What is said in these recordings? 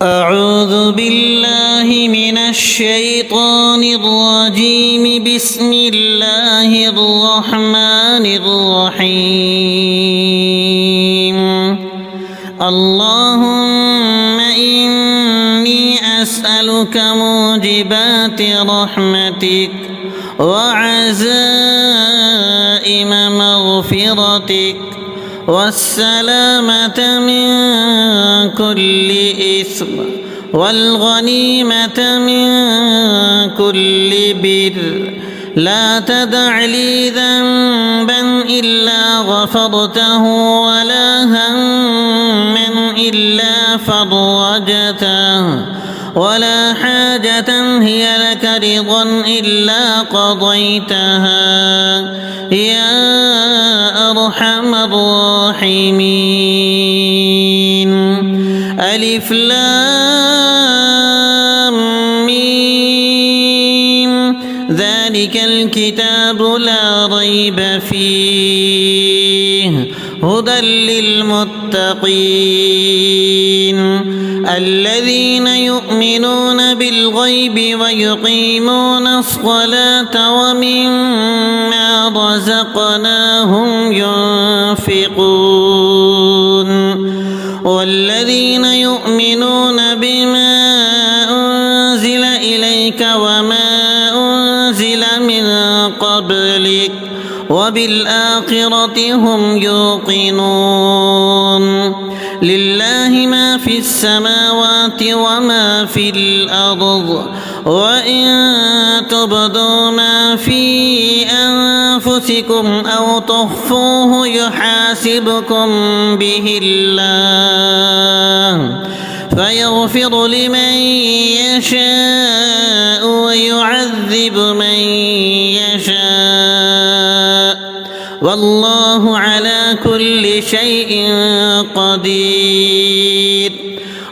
أعوذ بالله من الشيطان الرجيم بسم الله الرحمن الرحيم اللهم إني أسألك موجبات رحمتك وعزائم مغفرتك والسلامة من كل إثم والغنيمة من كل بر لا تدع لي ذنبا إلا غفرته ولا هما إلا فرجته ولا حاجة هي لك رضا إلا قضيتها يا أرحم الراحمين. ألف لام ميم ذلك الكتاب لا ريب فيه هدى للمتقين الذين يؤمنون بالغيب ويقيمون الصلاة ومما رزقناهم ينفقون والذين يؤمنون بما أنزل إليك وما أنزل من قبلك وبالآخرة هم يوقنون لله ما في السماوات وما في الأرض وإن تبدوا ما في أنفسكم أو تخفوه يحاسبكم به الله فيغفر لمن يشاء ويعذب من يشاء والله على كل شيء قدير.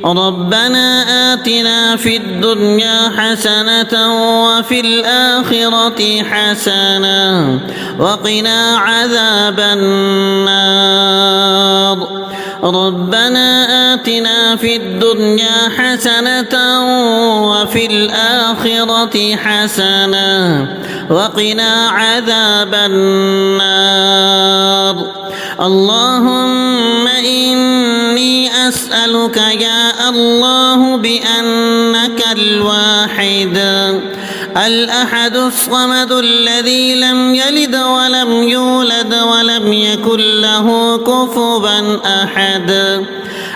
ربنا آتنا في الدنيا حسنة وفي الآخرة حسنة وقنا عذاب النار. ربنا آتنا في الدنيا حسنة وفي الآخرة حسنة وقنا عذاب النار. اللهم إني أسألك يا الله بأنك الواحد الأحد الصمد الذي لم يلد ولم يولد ولم يكن له كفوا أحد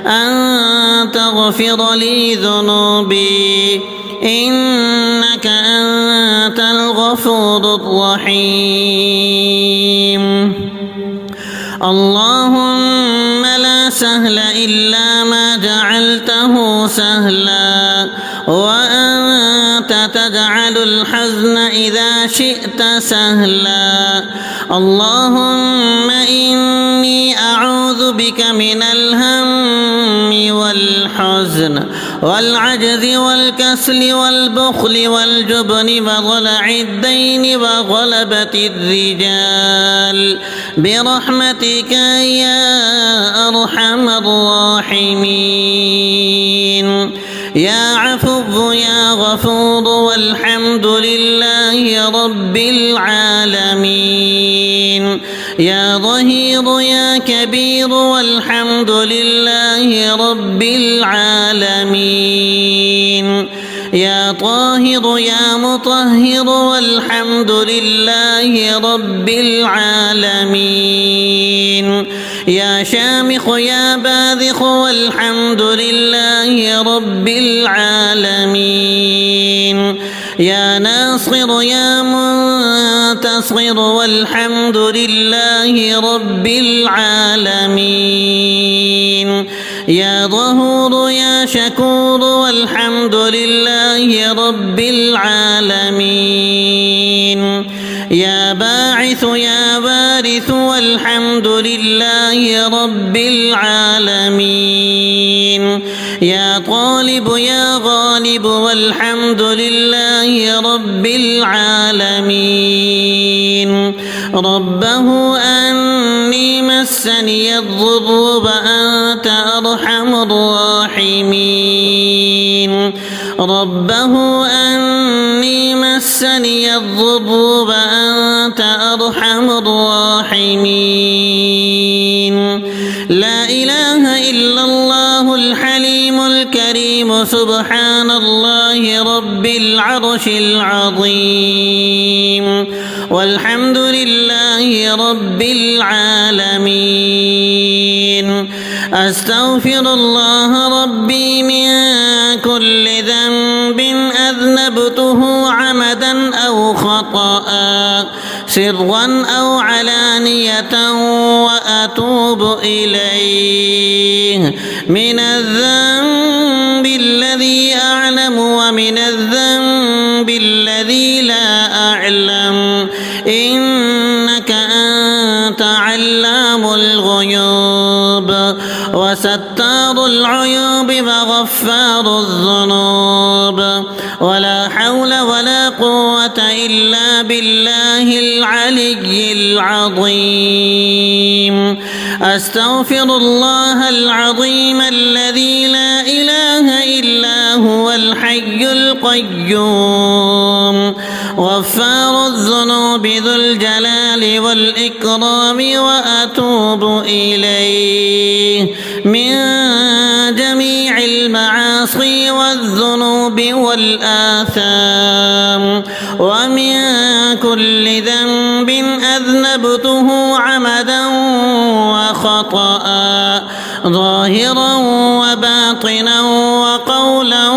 أن تغفر لي ذنوبي إنك أنت الغفور الرحيم. اللهم لا سهل إلا ما جعلته سهلا وأنت تجعل الحزن إذا شئت سهلا. اللهم إني أعوذ بك من الهم والحزن والعجز والكسل والبخل والجبن وضلع الدين وغلبة الرجال برحمتك يا أرحم الراحمين. يا عفو يا غفور والحمد لله رب العالمين. يا ظهير يا كبير والحمد لله رب العالمين. يا طاهر يا مطهر والحمد لله رب العالمين. يا شامخ يا باذخ والحمد لله رب العالمين. يا ناصر يا منتصر والحمد لله رب العالمين. يا ظهور يا شكور والحمد لله رب العالمين. يا باعث يا وارث والحمد لله رب العالمين. يا طالب يا غالب والحمد لله رب العالمين ربه أني مسني الضر وأنت أرحم الراحمين ربه أني مسني الضر وأنت أرحم الراحمين لا إله إلا الله الحليم الكريم سبحان الله رب العرش العظيم والحمد لله رب العالمين أستغفر الله ربي من كل ذنب أذنبته عمدا أو خطأ سرا أو علانية وأتوب إليه من الذنب الذي أعلم ومن الذنب الذي لا أعلم إنك أنت علام الغيوب وستار العيوب وغفار الذنوب ولا حول ولا قوة إلا بالله العلي العظيم أستغفر الله العظيم الذي لا إله إلا هو الحي القيوم غفار الذنوب ذو الجلال والإكرام وأتوب إليه من جميع المعاصي والذنوب والآثام ومن كل ذنب أذنبته عمدا وخطأ ظاهرا وباطنا وقولا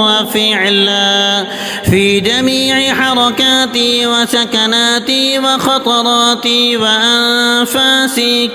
وفعلا في جميع حركاتي وسكناتي وخطراتي وأنفاسي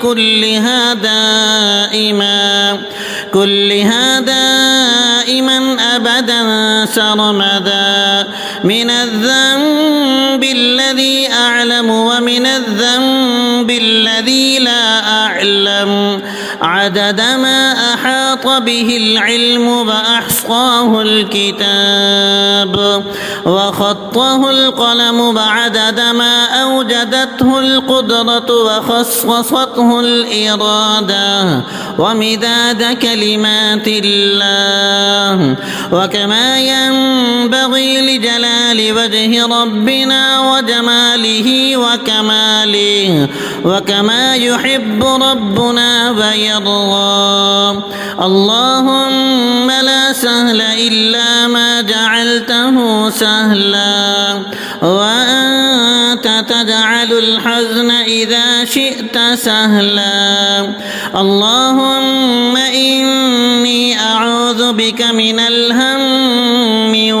كلها دائما أبدا سرمدا من الذنب الذي أعلم ومن الذنب الذي لا أعلم عدد ما أحاط به العلم وأحصاه الكتاب وخطه القلم بعدد ما أوجدته القدرة وخصصته الإرادة ومداد كلمات الله وكما ينبغي لجلال وجه ربنا وجماله وكماله وكما يحب ربنا ويرضى اللهم لا سهل إلا ما جعلته سهلا وأنت تجعل الحزن إذا شئت سهلا اللهم إني أعوذ بك من الهم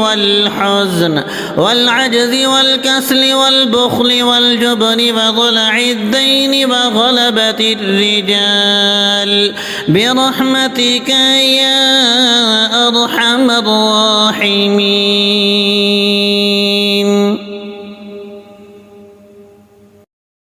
والحزن والعجز والكسل والبخل والجبن وضلع الدين وغلبة الرجال برحمتك يا أرحم الراحمين.